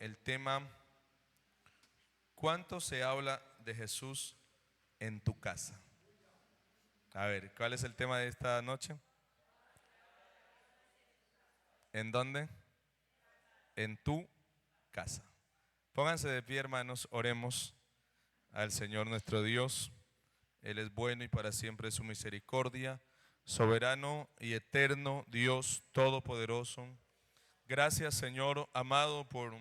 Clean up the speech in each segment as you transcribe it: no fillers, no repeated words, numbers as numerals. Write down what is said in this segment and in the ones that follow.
el tema, ¿cuánto se habla de Jesús en tu casa? A ver, ¿cuál es el tema de esta noche? ¿En dónde? En tu casa. Pónganse de pie, hermanos, oremos al Señor nuestro Dios. Él es bueno y para siempre es su misericordia. Soberano y eterno Dios todopoderoso. Gracias, Señor amado, por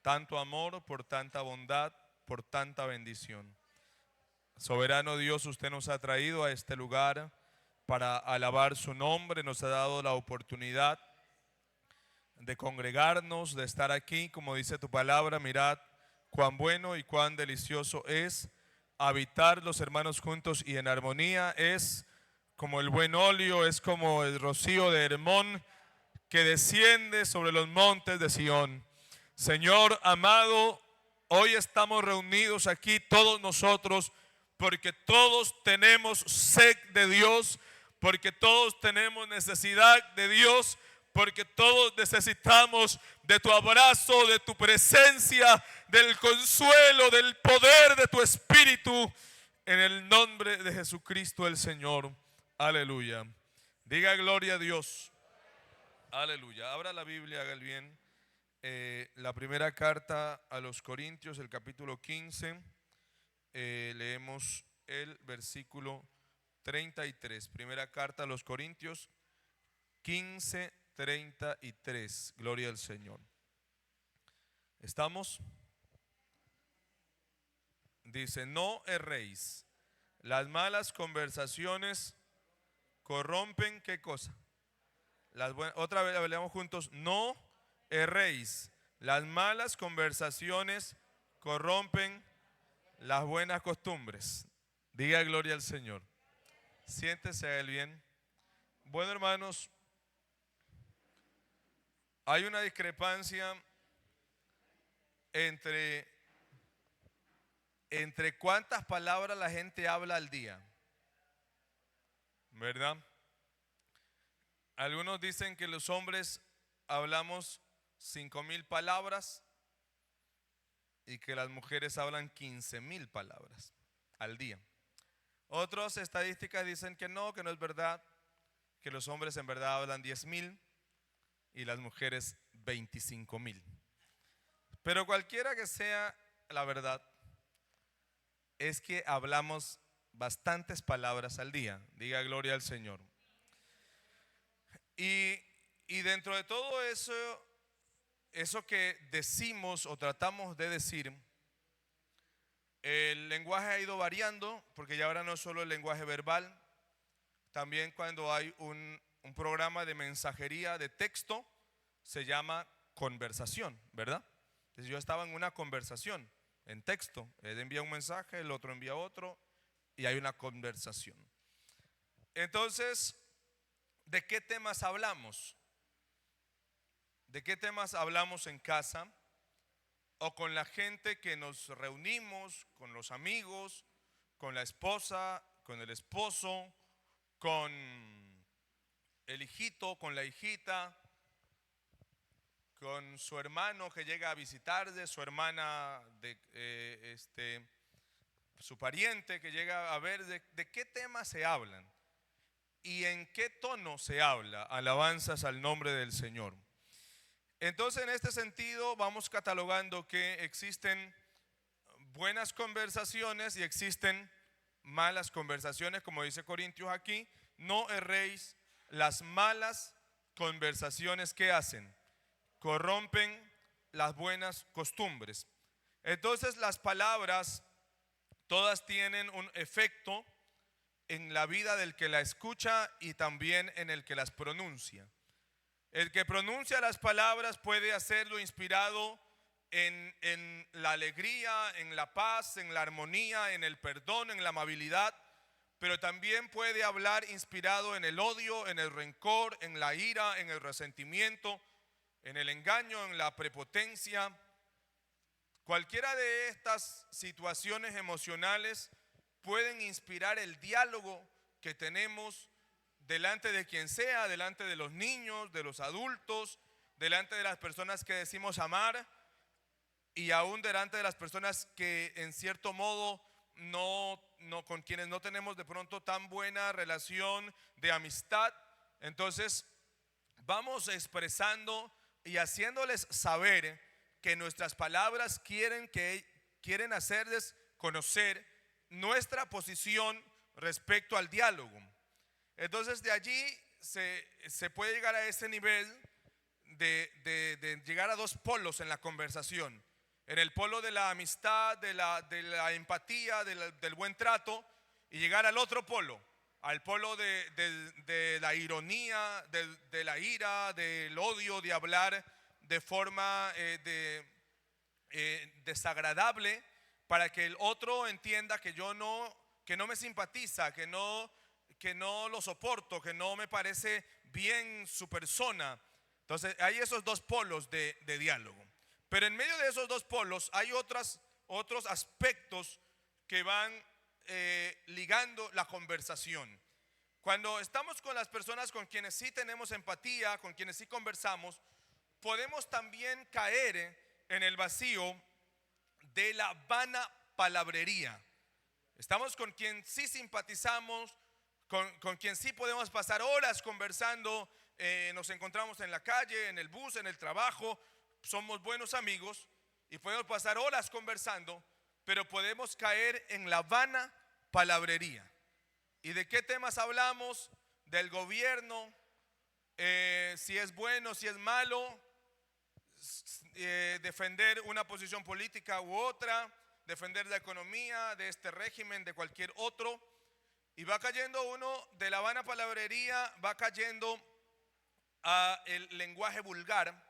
tanto amor, por tanta bondad, por tanta bendición. Soberano Dios, usted nos ha traído a este lugar para alabar su nombre, nos ha dado la oportunidad de congregarnos, de estar aquí, como dice tu palabra. Mirad cuán bueno y cuán delicioso es habitar los hermanos juntos y en armonía. Es como el buen óleo, es como el rocío de Hermón que desciende sobre los montes de Sión. Señor amado, hoy estamos reunidos aquí todos nosotros porque todos tenemos sed de Dios, porque todos tenemos necesidad de Dios, porque todos necesitamos de tu abrazo, de tu presencia, del consuelo, del poder de tu Espíritu, en el nombre de Jesucristo el Señor. Aleluya. Diga gloria a Dios. Aleluya. Abra la Biblia, haga el bien. La primera carta a los Corintios, el capítulo 15. Leemos el versículo 33. Primera carta a los Corintios 15, 33. Gloria al Señor. ¿Estamos? Dice: no erréis. Las malas conversaciones corrompen, ¿qué cosa? Otra vez hablamos juntos. No erréis. Las malas conversaciones corrompen las buenas costumbres. Diga gloria al Señor. Siéntese a él bien. Bueno, hermanos, hay una discrepancia entre cuántas palabras la gente habla al día, ¿verdad? Algunos dicen que los hombres hablamos 5,000 palabras y que las mujeres hablan 15,000 palabras al día. Otras estadísticas dicen que no es verdad, que los hombres en verdad hablan 10,000 y las mujeres 25,000. Pero cualquiera que sea la verdad, es que hablamos bastantes palabras al día. Diga gloria al Señor. Y dentro de todo eso que decimos o tratamos de decir, el lenguaje ha ido variando, porque ya ahora no es solo el lenguaje verbal, también cuando hay un programa de mensajería de texto, se llama conversación, ¿verdad? Entonces yo estaba en una conversación en texto, él envía un mensaje, el otro envía otro y hay una conversación. Entonces, ¿de qué temas hablamos? ¿De qué temas hablamos en casa o con la gente que nos reunimos, con los amigos, con la esposa, con el esposo, con el hijito, con la hijita, con su hermano que llega a visitarle, su hermana, su pariente que llega a ver? ¿De qué temas se hablan? ¿Y en qué tono se habla? Alabanzas al nombre del Señor. Entonces, en este sentido, vamos catalogando que existen buenas conversaciones y existen malas conversaciones, como dice Corintios aquí. No erréis. Las malas conversaciones, ¿qué hacen? Corrompen las buenas costumbres. Entonces, las palabras todas tienen un efecto en la vida del que la escucha y también en el que las pronuncia. El que pronuncia las palabras puede hacerlo inspirado en la alegría, en la paz, en la armonía, en el perdón, en la amabilidad, pero también puede hablar inspirado en el odio, en el rencor, en la ira, en el resentimiento, en el engaño, en la prepotencia. Cualquiera de estas situaciones emocionales pueden inspirar el diálogo que tenemos delante de quien sea, delante de los niños, de los adultos, delante de las personas que decimos amar. y aún delante de las personas que en cierto modo con quienes no tenemos de pronto tan buena relación de amistad. Entonces vamos expresando y haciéndoles saber que nuestras palabras quieren hacerles conocer nuestra posición respecto al diálogo. Entonces de allí se puede llegar a ese nivel de llegar a dos polos en la conversación. En el polo de la amistad, de la empatía, del buen trato, y llegar al otro polo, al polo de la ironía, de la ira, del odio, de hablar de forma desagradable, para que el otro entienda que no me simpatiza, que no lo soporto, que no me parece bien su persona. Entonces hay esos dos polos de diálogo. Pero en medio de esos dos polos hay otros aspectos que van ligando la conversación. Cuando estamos con las personas con quienes sí tenemos empatía, con quienes sí conversamos, podemos también caer en el vacío de la vana palabrería. Estamos con quien sí simpatizamos, con quien sí podemos pasar horas conversando, nos encontramos en la calle, en el bus, en el trabajo, somos buenos amigos y podemos pasar horas conversando, pero podemos caer en la vana palabrería. ¿Y de qué temas hablamos? Del gobierno, si es bueno, si es malo, defender una posición política u otra, defender la economía de este régimen, de cualquier otro. Y va cayendo uno de la vana palabrería, va cayendo a el lenguaje vulgar,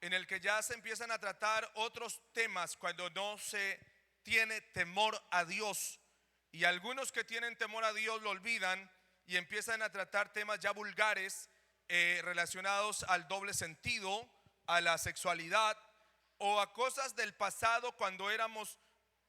en el que ya se empiezan a tratar otros temas cuando no se tiene temor a Dios. Y algunos que tienen temor a Dios lo olvidan y empiezan a tratar temas ya vulgares relacionados al doble sentido, a la sexualidad o a cosas del pasado cuando éramos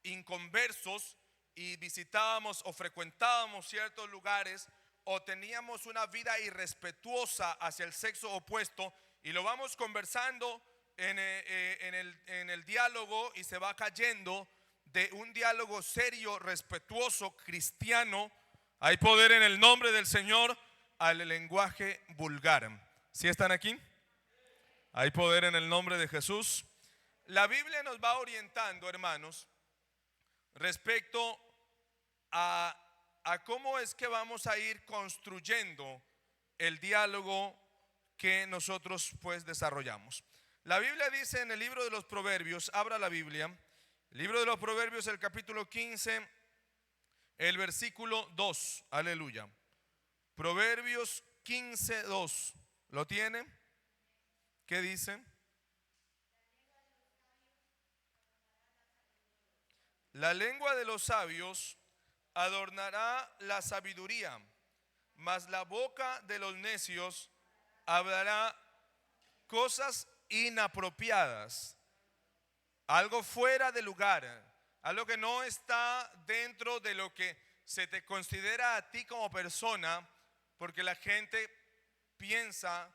inconversos y visitábamos o frecuentábamos ciertos lugares o teníamos una vida irrespetuosa hacia el sexo opuesto, y lo vamos conversando en el diálogo y se va cayendo de un diálogo serio, respetuoso, cristiano. Hay poder en el nombre del Señor al lenguaje vulgar. ¿Sí están aquí? Hay poder en el nombre de Jesús. La Biblia nos va orientando, hermanos, respecto a cómo es que vamos a ir construyendo el diálogo que nosotros pues desarrollamos. La Biblia dice en el libro de los Proverbios, abra la Biblia, el libro de los Proverbios, el capítulo 15, el versículo 2, aleluya. Proverbios 15, 2, ¿lo tiene? ¿Qué dice? La lengua de los sabios adornará la sabiduría, mas la boca de los necios hablará cosas inapropiadas, algo fuera de lugar, algo que no está dentro de lo que se te considera a ti como persona, porque la gente piensa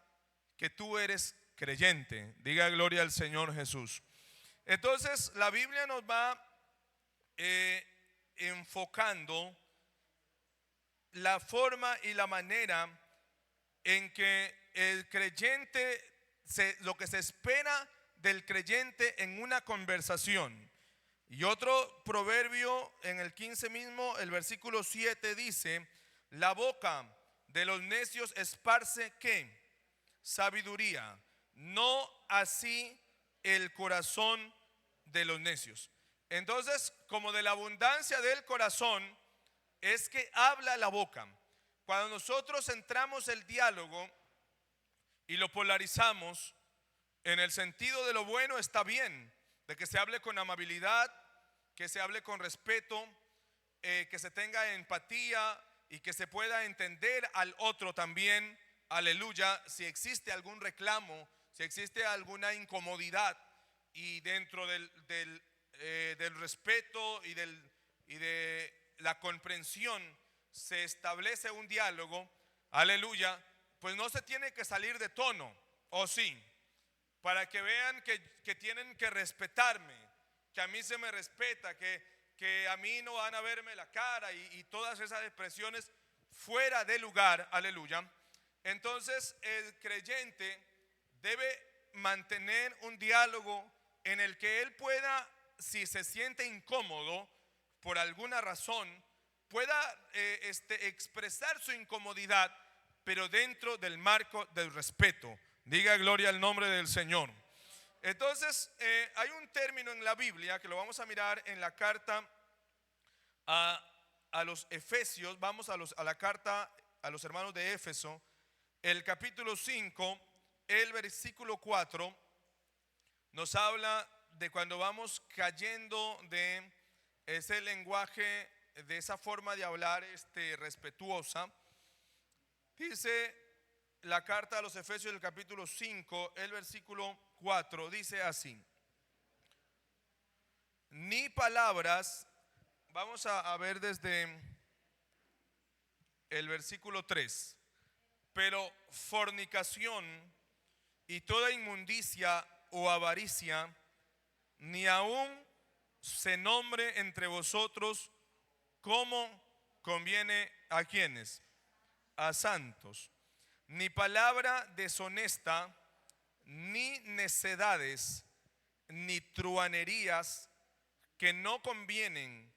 que tú eres creyente. Diga gloria al Señor Jesús. Entonces la Biblia nos va enfocando la forma y la manera en que el creyente, lo que se espera del creyente en una conversación. Y otro proverbio en el 15 mismo, el versículo 7 dice: la boca de los necios esparce ¿qué? Sabiduría, no así el corazón de los necios. Entonces, como de la abundancia del corazón es que habla la boca. Cuando nosotros entramos el diálogo y lo polarizamos en el sentido de lo bueno, está bien, de que se hable con amabilidad, que se hable con respeto, que se tenga empatía y que se pueda entender al otro también, aleluya. Si existe algún reclamo, si existe alguna incomodidad, y dentro del respeto y de la comprensión se establece un diálogo, aleluya, pues no se tiene que salir de tono, ¿o sí? para que vean que tienen que respetarme, que a mí se me respeta, que a mí no van a verme la cara y todas esas expresiones fuera de lugar, aleluya. Entonces el creyente debe mantener un diálogo en el que él pueda, si se siente incómodo por alguna razón, pueda expresar su incomodidad, pero dentro del marco del respeto. Diga gloria al nombre del Señor. Entonces hay un término en la Biblia que lo vamos a mirar en la carta a los Efesios. Vamos a la carta a los hermanos de Éfeso, el capítulo 5, el versículo 4, nos habla de cuando vamos cayendo de ese lenguaje, de esa forma de hablar respetuosa. Dice la carta a los Efesios, el capítulo 5, el versículo 4, dice así: ni palabras, vamos a ver desde el versículo 3, pero fornicación y toda inmundicia o avaricia, ni aun se nombre entre vosotros como conviene a quienes, a santos, ni palabra deshonesta, ni necedades, ni truanerías que no convienen,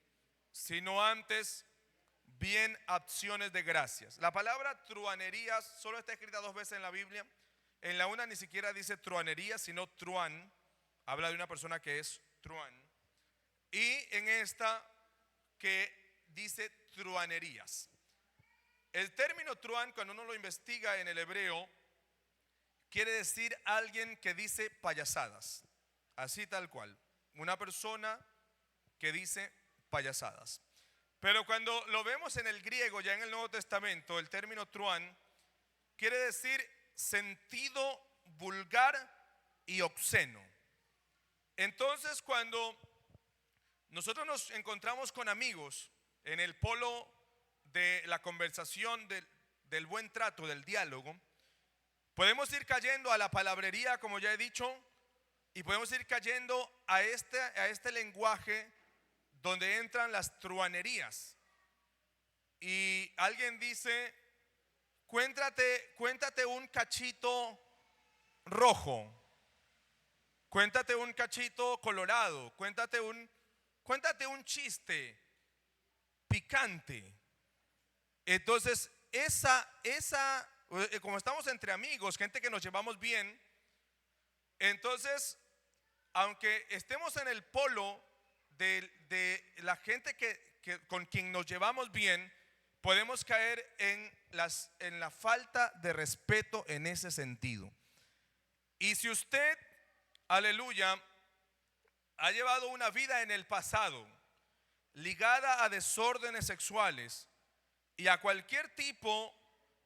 sino antes bien acciones de gracias. La palabra truanerías solo está escrita 2 veces en la Biblia. En la una ni siquiera dice truanería, sino truán. Habla de una persona que es truán. Y en esta que dice truanerías. El término truán, cuando uno lo investiga en el hebreo, quiere decir alguien que dice payasadas. Así tal cual. Una persona que dice payasadas. Pero cuando lo vemos en el griego, ya en el Nuevo Testamento, el término truán quiere decir sentido vulgar y obsceno. Entonces, cuando nosotros nos encontramos con amigos en el polo de la conversación, del buen trato, del diálogo, podemos ir cayendo a la palabrería, como ya he dicho, y podemos ir cayendo a este lenguaje donde entran las truanerías. Y alguien dice: cuéntate un cachito rojo, cuéntate un cachito colorado, cuéntate un chiste picante. Entonces como estamos entre amigos, gente que nos llevamos bien, entonces aunque estemos en el polo de la gente con quien nos llevamos bien, podemos caer en la falta de respeto en ese sentido. Y si usted, aleluya, ha llevado una vida en el pasado ligada a desórdenes sexuales y a cualquier tipo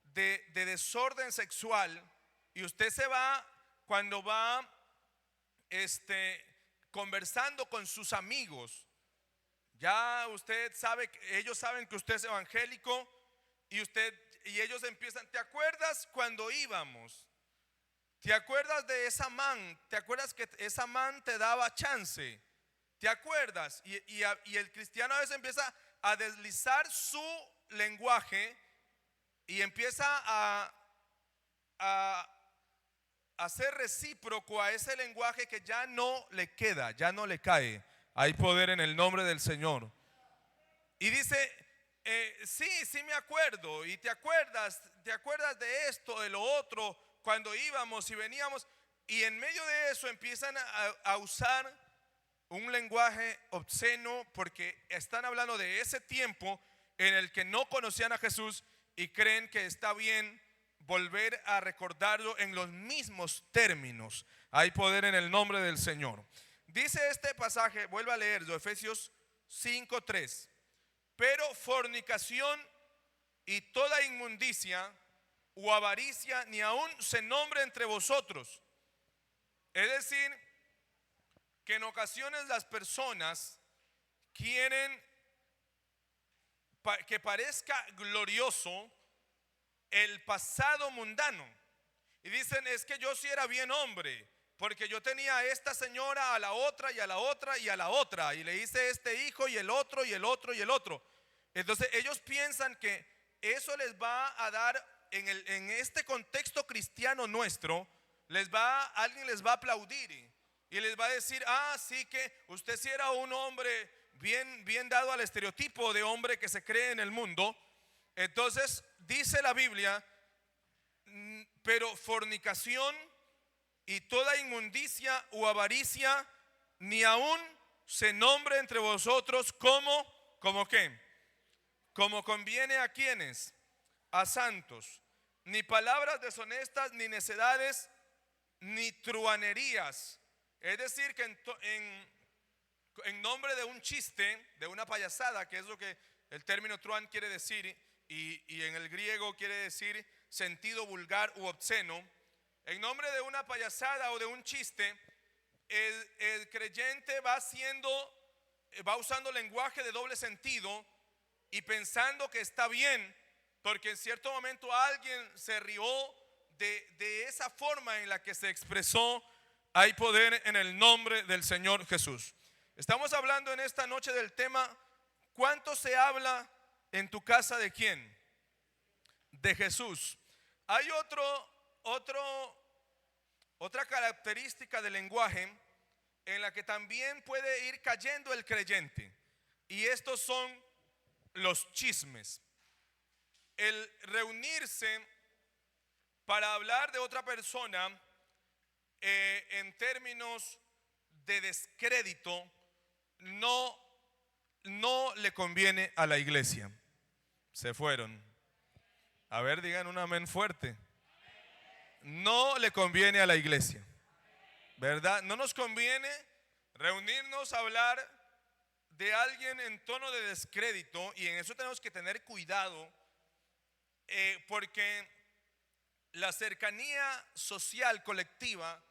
de desorden sexual, y usted se va, cuando va conversando con sus amigos, ya usted sabe, ellos saben que usted es evangélico, y ellos empiezan: ¿te acuerdas cuando íbamos? ¿Te acuerdas de esa man? ¿Te acuerdas que esa man te daba chance? ¿Te acuerdas? Y el cristiano a veces empieza a deslizar su lenguaje y empieza a ser recíproco a ese lenguaje que ya no le queda, ya no le cae. Hay poder en el nombre del Señor. Y dice: sí me acuerdo. ¿Y te acuerdas de esto, de lo otro, cuando íbamos y veníamos? Y en medio de eso empiezan a usar un lenguaje obsceno, porque están hablando de ese tiempo en el que no conocían a Jesús y creen que está bien volver a recordarlo en los mismos términos. Hay poder en el nombre del Señor. Dice este pasaje, vuelvo a leerlo, Efesios 5:3: pero fornicación y toda inmundicia o avaricia ni aun se nombre entre vosotros. Es decir, que en ocasiones las personas quieren que parezca glorioso el pasado mundano, y dicen: es que yo sí era bien hombre, porque yo tenía a esta señora, a la otra y a la otra y a la otra, y le hice este hijo y el otro y el otro y el otro. Entonces ellos piensan que eso les va a dar en este contexto cristiano nuestro, alguien les va a aplaudir y les va a decir, ah, sí, que usted sí era un hombre bien dado al estereotipo de hombre que se cree en el mundo. Entonces dice la Biblia, pero fornicación y toda inmundicia u avaricia ni aún se nombre entre vosotros como qué, como conviene a quienes, a santos, ni palabras deshonestas, ni necedades, ni truanerías. Es decir, que en nombre de un chiste, de una payasada, que es lo que el término truán quiere decir, y en el griego quiere decir sentido vulgar u obsceno, en nombre de una payasada o de un chiste, el creyente va usando lenguaje de doble sentido y pensando que está bien, porque en cierto momento alguien se rió de esa forma en la que se expresó. Hay poder en el nombre del Señor Jesús. Estamos hablando en esta noche del tema, ¿cuánto se habla en tu casa de quién? De Jesús. Hay otra característica del lenguaje en la que también puede ir cayendo el creyente, y estos son los chismes. El reunirse para hablar de otra persona en términos de descrédito no le conviene a la iglesia. Se fueron. A ver, digan un amén fuerte. No le conviene a la iglesia, ¿verdad? No nos conviene reunirnos a hablar de alguien en tono de descrédito, y en eso tenemos que tener cuidado, porque la cercanía social colectiva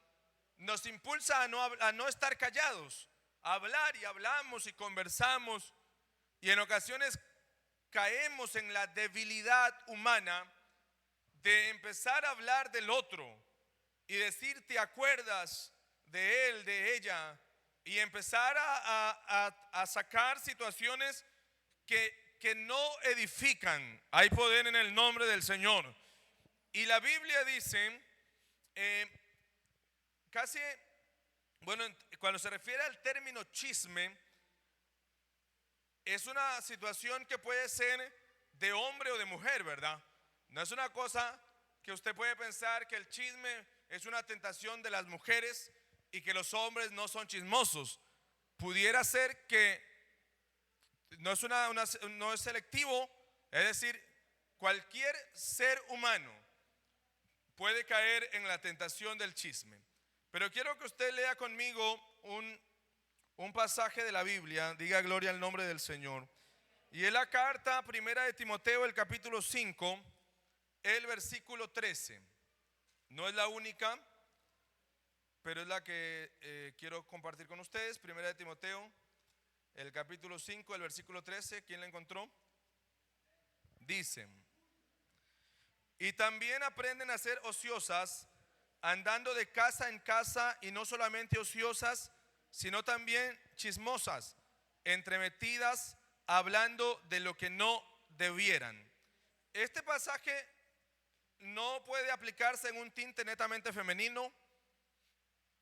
nos impulsa a no estar callados, a hablar, y hablamos y conversamos, y en ocasiones caemos en la debilidad humana de empezar a hablar del otro y decir, ¿te acuerdas de él, de ella? Y empezar a sacar situaciones que no edifican. Hay poder en el nombre del Señor. Y la Biblia dice, cuando se refiere al término chisme, es una situación que puede ser de hombre o de mujer, ¿verdad? No es una cosa que usted puede pensar que el chisme es una tentación de las mujeres y que los hombres no son chismosos. Pudiera ser que no es selectivo, es decir, cualquier ser humano puede caer en la tentación del chisme. Pero quiero que usted lea conmigo un pasaje de la Biblia, diga gloria al nombre del Señor. Y es la carta primera de Timoteo, el capítulo 5, el versículo 13. No es la única, pero es la que quiero compartir con ustedes. Primera de Timoteo, el capítulo 5, el versículo 13. ¿Quién la encontró? Dice: y también aprenden a ser ociosas, andando de casa en casa, y no solamente ociosas, sino también chismosas, entremetidas, hablando de lo que no debieran. Este pasaje no puede aplicarse en un tinte netamente femenino.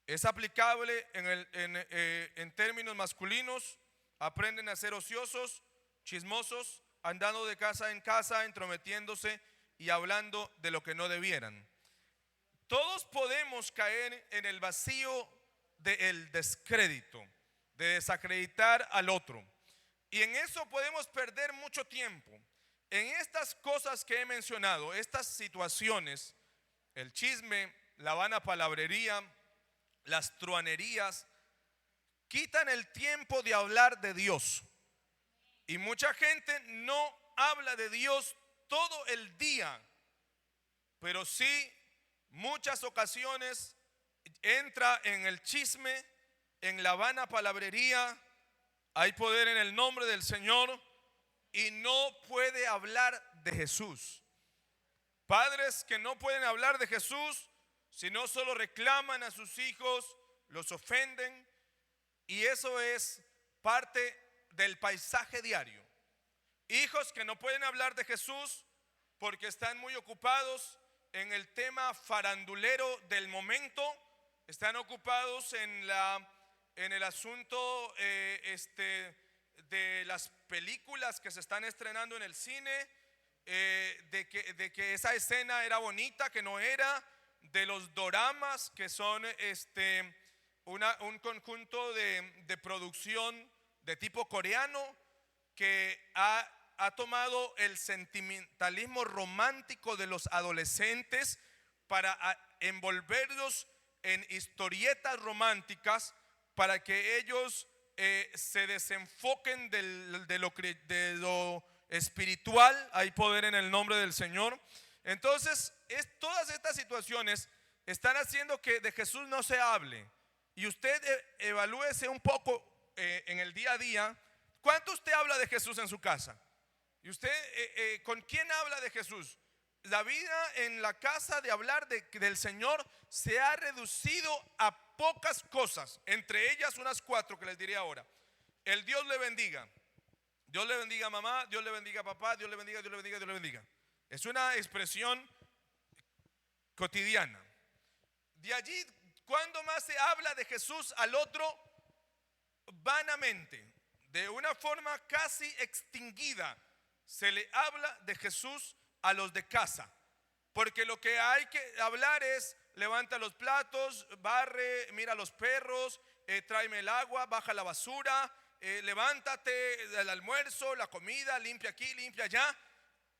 Es aplicable en términos masculinos. Aprenden a ser ociosos, chismosos, andando de casa en casa, entrometiéndose y hablando de lo que no debieran. Todos podemos caer en el vacío del descrédito, de desacreditar al otro. Y en eso podemos perder mucho tiempo. En estas cosas que he mencionado, estas situaciones, el chisme, la vana palabrería, las truanerías, quitan el tiempo de hablar de Dios. Y mucha gente no habla de Dios todo el día, pero sí muchas ocasiones entra en el chisme, en la vana palabrería. Hay poder en el nombre del Señor, y no puede hablar de Jesús. Padres que no pueden hablar de Jesús sino solo reclaman a sus hijos, los ofenden, y eso es parte del paisaje diario. Hijos que no pueden hablar de Jesús porque están muy ocupados en el tema farandulero del momento, están ocupados en el asunto de las películas que se están estrenando en el cine, de que esa escena era bonita, que no era, de los doramas, que son un conjunto de producción de tipo coreano que ha tomado el sentimentalismo romántico de los adolescentes para envolverlos en historietas románticas para que ellos se desenfoquen de lo espiritual. Hay poder en el nombre del Señor. Entonces, todas estas situaciones están haciendo que de Jesús no se hable. Y usted evalúese un poco en el día a día. ¿Cuánto usted habla de Jesús en su casa? ¿Y usted con quién habla de Jesús? La vida en la casa de hablar del Señor se ha reducido a pocas cosas, entre ellas unas 4 que les diré ahora. El Dios le bendiga. Dios le bendiga mamá, Dios le bendiga papá, Dios le bendiga, Dios le bendiga, Dios le bendiga. Es una expresión cotidiana. De allí, ¿cuándo más se habla de Jesús al otro? Vanamente, de una forma casi extinguida, se le habla de Jesús a los de casa. Porque lo que hay que hablar es: levanta los platos, barre, mira los perros, tráeme el agua, baja la basura, levántate del almuerzo, la comida, limpia aquí, limpia allá.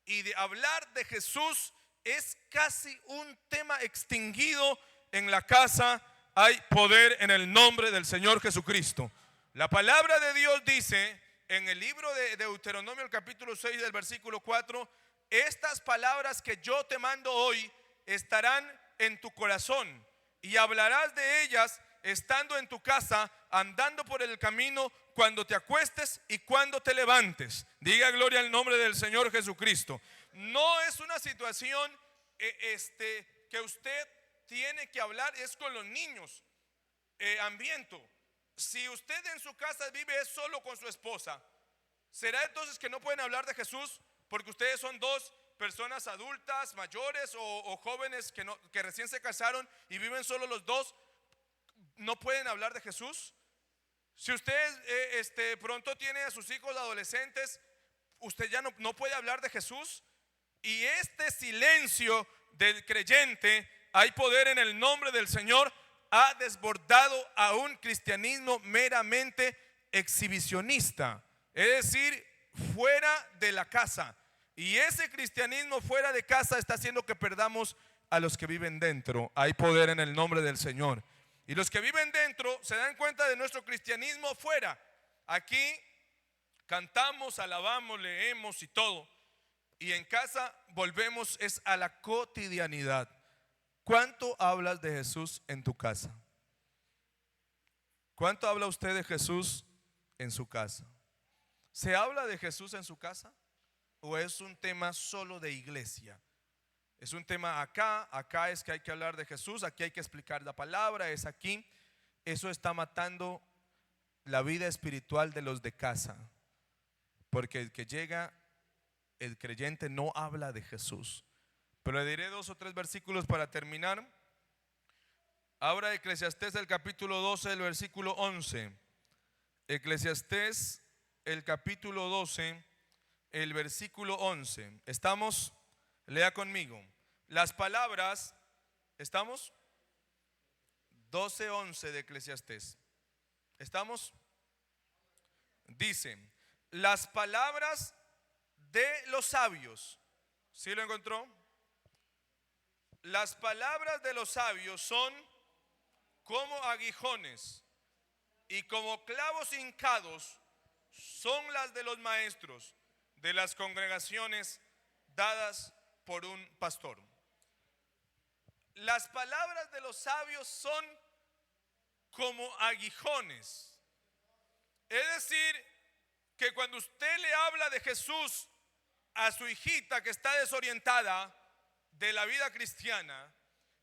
Y de hablar de Jesús es casi un tema extinguido en la casa. Hay poder en el nombre del Señor Jesucristo. La palabra de Dios dice en el libro de Deuteronomio, el capítulo 6 del versículo 4: estas palabras que yo te mando hoy estarán en tu corazón, y hablarás de ellas estando en tu casa, andando por el camino, cuando te acuestes y cuando te levantes. Diga gloria al nombre del Señor Jesucristo. No es una situación que usted tiene que hablar, es con los niños, ambiento. Si usted en su casa vive solo con su esposa, ¿será entonces que no pueden hablar de Jesús? Porque ustedes son dos personas adultas, mayores o jóvenes que recién se casaron y viven solo los dos. ¿No pueden hablar de Jesús? Si usted pronto tiene a sus hijos adolescentes, usted ya no puede hablar de Jesús. Y este silencio del creyente, hay poder en el nombre del Señor, ha desbordado a un cristianismo meramente exhibicionista, es decir, fuera de la casa. Y ese cristianismo fuera de casa está haciendo que perdamos a los que viven dentro. Hay poder en el nombre del Señor. Y los que viven dentro se dan cuenta de nuestro cristianismo fuera. Aquí cantamos, alabamos, leemos y todo. Y en casa volvemos es a la cotidianidad. ¿Cuánto hablas de Jesús en tu casa? ¿Cuánto habla usted de Jesús en su casa? ¿Se habla de Jesús en su casa? ¿O es un tema solo de iglesia? Es un tema acá es que hay que hablar de Jesús, aquí hay que explicar la palabra, es aquí. Eso está matando la vida espiritual de los de casa. Porque el que llega, el creyente no habla de Jesús. Pero le diré 2 o 3 versículos para terminar. Ahora Eclesiastés el capítulo 12, el versículo 11. Eclesiastés el capítulo 12, el versículo 11. ¿Estamos? Lea conmigo. Las palabras, ¿estamos? 12:11 de Eclesiastés. ¿Estamos? Dice: las palabras de los sabios. ¿Sí lo encontró? Las palabras de los sabios son como aguijones, y como clavos hincados son las de los maestros de las congregaciones dadas por un pastor. Las palabras de los sabios son como aguijones. Es decir, que cuando usted le habla de Jesús a su hijita que está desorientada de la vida cristiana,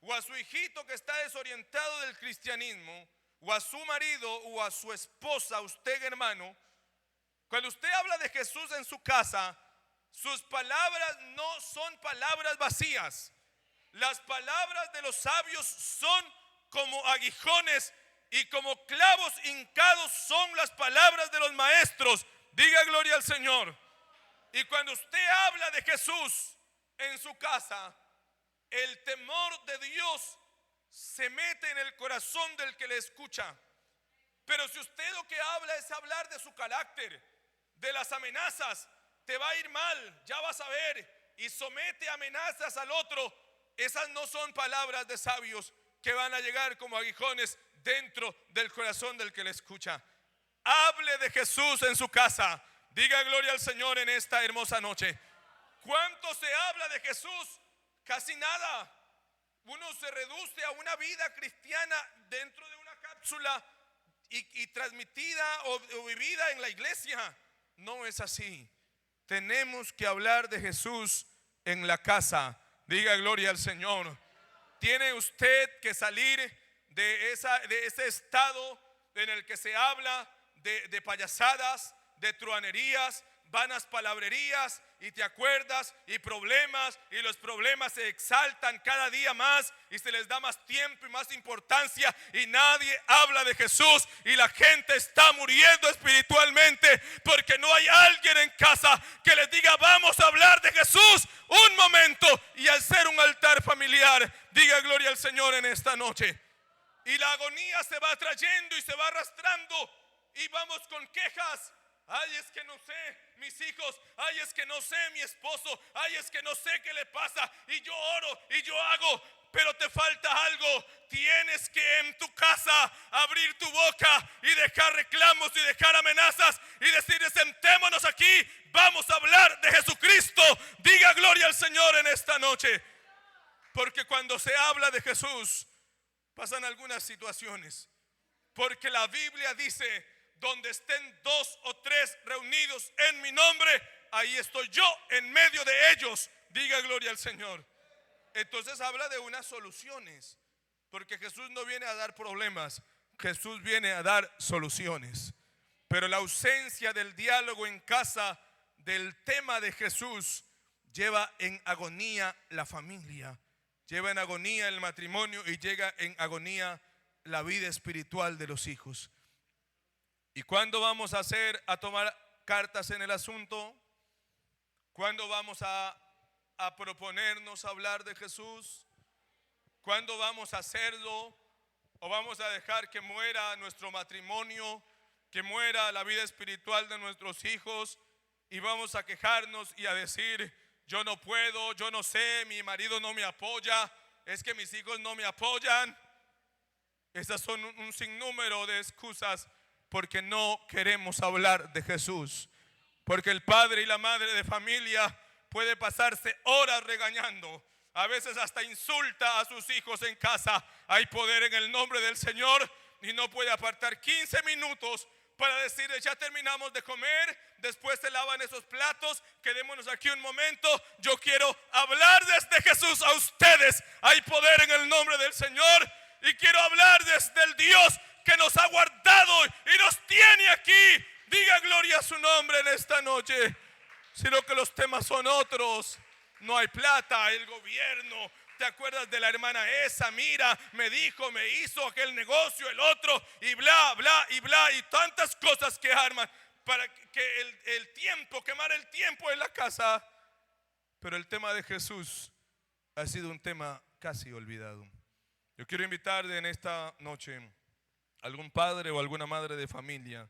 o a su hijito que está desorientado del cristianismo, o a su marido o a su esposa, usted hermano, cuando usted habla de Jesús en su casa, sus palabras no son palabras vacías. Las palabras de los sabios son como aguijones y como clavos hincados son las palabras de los maestros. Diga gloria al Señor. Y cuando usted habla de Jesús en su casa, el temor de Dios se mete en el corazón del que le escucha. Pero si usted lo que habla es hablar de su carácter, de las amenazas, te va a ir mal, ya vas a ver, y somete amenazas al otro, esas no son palabras de sabios que van a llegar como aguijones dentro del corazón del que le escucha. Hable de Jesús en su casa. Diga gloria al Señor en esta hermosa noche. ¿Cuánto se habla de Jesús? Casi nada. Uno se reduce a una vida cristiana dentro de una cápsula y transmitida o vivida en la iglesia. No es así. Tenemos que hablar de Jesús en la casa. Diga gloria al Señor. Tiene usted que salir de ese estado en el que se habla de payasadas, de truanerías, vanas palabrerías, y te acuerdas, y problemas, y los problemas se exaltan cada día más y se les da más tiempo y más importancia, y nadie habla de Jesús, y la gente está muriendo espiritualmente porque no hay alguien en casa que les diga: vamos a hablar de Jesús un momento, y al ser un altar familiar, diga gloria al Señor en esta noche. Y la agonía se va trayendo y se va arrastrando, y vamos con quejas. Ay, es que no sé mis hijos, ay, es que no sé mi esposo, ay, es que no sé qué le pasa, y yo oro y yo hago, pero te falta algo. Tienes que en tu casa abrir tu boca y dejar reclamos y dejar amenazas y decir: sentémonos aquí, vamos a hablar de Jesucristo. Diga gloria al Señor en esta noche. Porque cuando se habla de Jesús pasan algunas situaciones, porque la Biblia dice: donde estén 2 o 3 reunidos en mi nombre, ahí estoy yo en medio de ellos. Diga gloria al Señor. Entonces habla de unas soluciones, porque Jesús no viene a dar problemas, Jesús viene a dar soluciones. Pero la ausencia del diálogo en casa del tema de Jesús lleva en agonía la familia, lleva en agonía el matrimonio y llega en agonía la vida espiritual de los hijos. ¿Y cuándo vamos a tomar cartas en el asunto? ¿Cuándo vamos a proponernos hablar de Jesús? ¿Cuándo vamos a hacerlo? ¿O vamos a dejar que muera nuestro matrimonio, que muera la vida espiritual de nuestros hijos, y vamos a quejarnos y a decir: yo no puedo, yo no sé, mi marido no me apoya, es que mis hijos no me apoyan? Esas son un sinnúmero de excusas porque no queremos hablar de Jesús. Porque el padre y la madre de familia puede pasarse horas regañando, a veces hasta insulta a sus hijos en casa. Hay poder en el nombre del Señor, y no puede apartar 15 minutos para decirles: ya terminamos de comer, después se lavan esos platos, quedémonos aquí un momento, yo quiero hablar desde Jesús a ustedes. Hay poder en el nombre del Señor, y quiero hablar desde el Dios que nos ha guardado y nos tiene aquí. Diga gloria a su nombre en esta noche. Sino que los temas son otros. No hay plata, el gobierno. ¿Te acuerdas de la hermana esa? Mira, me dijo, me hizo aquel negocio, el otro, y bla, bla, y bla, y tantas cosas que arman para que el tiempo, quemar el tiempo en la casa. Pero el tema de Jesús ha sido un tema casi olvidado. Yo quiero invitarle en esta noche a algún padre o alguna madre de familia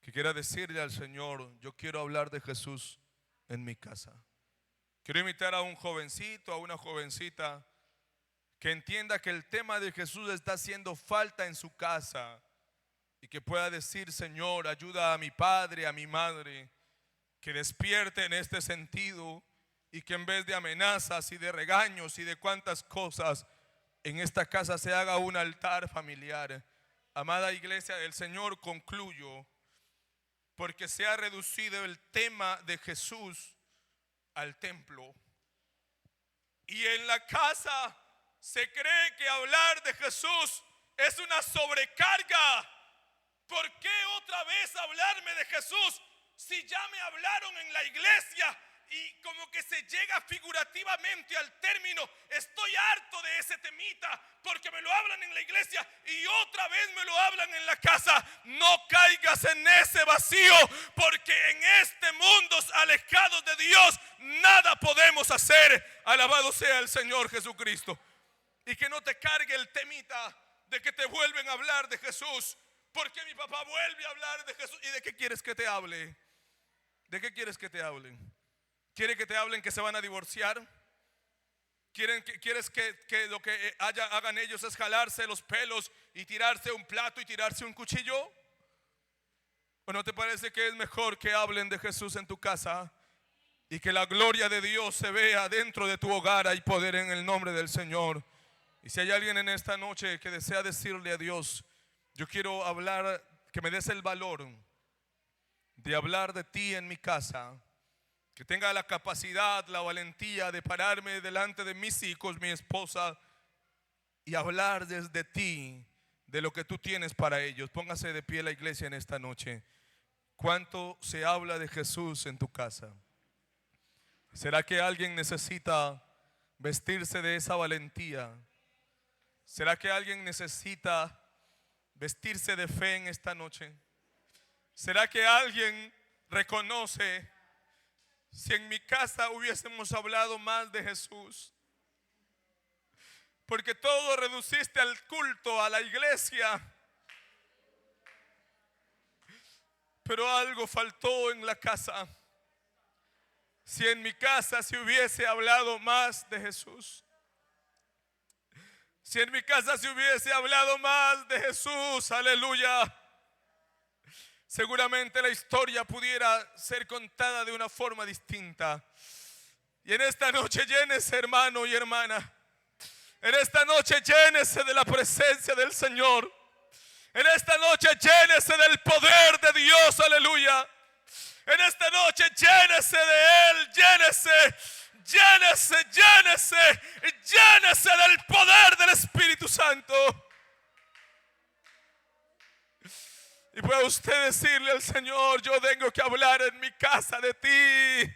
que quiera decirle al Señor: yo quiero hablar de Jesús en mi casa. Quiero invitar a un jovencito, a una jovencita que entienda que el tema de Jesús está haciendo falta en su casa, y que pueda decir: Señor, ayuda a mi padre, a mi madre, que despierte en este sentido, y que en vez de amenazas y de regaños y de cuantas cosas, en esta casa se haga un altar familiar. Amada iglesia del Señor, concluyo, porque se ha reducido el tema de Jesús al templo, y en la casa Se cree que hablar de Jesús es una sobrecarga. ¿Por qué otra vez hablarme de Jesús si ya me hablaron en la iglesia? Y como que se llega figurativamente al término, estoy harto de ese temita, porque me lo hablan en la iglesia y otra vez me lo hablan en la casa. No caigas en ese vacío, porque en este mundo alejados de Dios nada podemos hacer. Alabado sea el Señor Jesucristo. Y que no te cargue el temita de que te vuelven a hablar de Jesús, porque mi papá vuelve a hablar de Jesús. ¿Y de qué quieres que te hable? ¿De qué quieres que te hablen? ¿Quiere que te hablen que se van a divorciar? ¿Quieres que lo que hagan ellos es jalarse los pelos y tirarse un plato y tirarse un cuchillo? ¿O no te parece que es mejor que hablen de Jesús en tu casa y que la gloria de Dios se vea dentro de tu hogar? Hay poder en el nombre del Señor. Y si hay alguien en esta noche que desea decirle a Dios: yo quiero hablar, que me des el valor de hablar de ti en mi casa, que tenga la capacidad, la valentía de pararme delante de mis hijos, mi esposa, y hablar desde ti de lo que tú tienes para ellos. Póngase de pie la iglesia en esta noche. ¿Cuánto se habla de Jesús en tu casa? ¿Será que alguien necesita vestirse de esa valentía? ¿Será que alguien necesita vestirse de fe en esta noche? ¿Será que alguien reconoce: si en mi casa hubiésemos hablado más de Jesús? Porque todo reduciste al culto, a la iglesia, pero algo faltó en la casa. Si en mi casa se hubiese hablado más de Jesús, si en mi casa se hubiese hablado más de Jesús, aleluya, seguramente la historia pudiera ser contada de una forma distinta. Y en esta noche llénese, hermano y hermana. En esta noche llénese de la presencia del Señor. En esta noche llénese del poder de Dios, aleluya. En esta noche llénese de Él, llénese del poder del Espíritu Santo. Y puede usted decirle al Señor: yo tengo que hablar en mi casa de ti.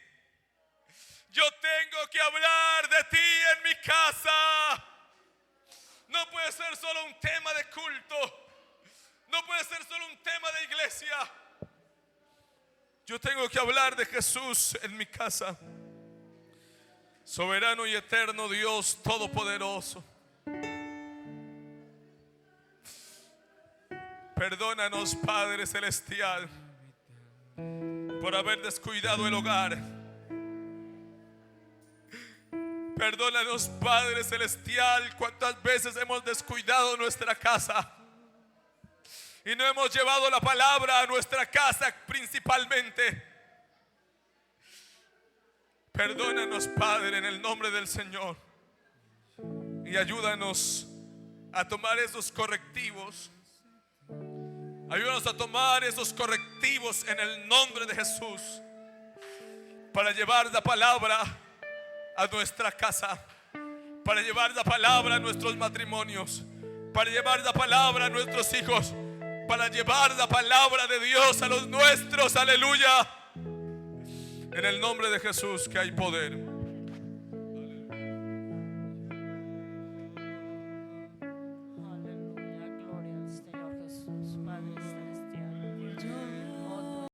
Yo tengo que hablar de ti en mi casa. No puede ser solo un tema de culto. No puede ser solo un tema de iglesia. Yo tengo que hablar de Jesús en mi casa. Soberano y eterno Dios todopoderoso, perdónanos, Padre celestial, por haber descuidado el hogar. Perdónanos, Padre celestial, cuántas veces hemos descuidado nuestra casa y no hemos llevado la palabra a nuestra casa principalmente. Perdónanos, Padre, en el nombre del Señor, y ayúdanos a tomar esos correctivos. Ayúdanos a tomar esos correctivos en el nombre de Jesús, para llevar la palabra a nuestra casa, para llevar la palabra a nuestros matrimonios, para llevar la palabra a nuestros hijos, para llevar la palabra de Dios a los nuestros, aleluya. En el nombre de Jesús, que hay poder.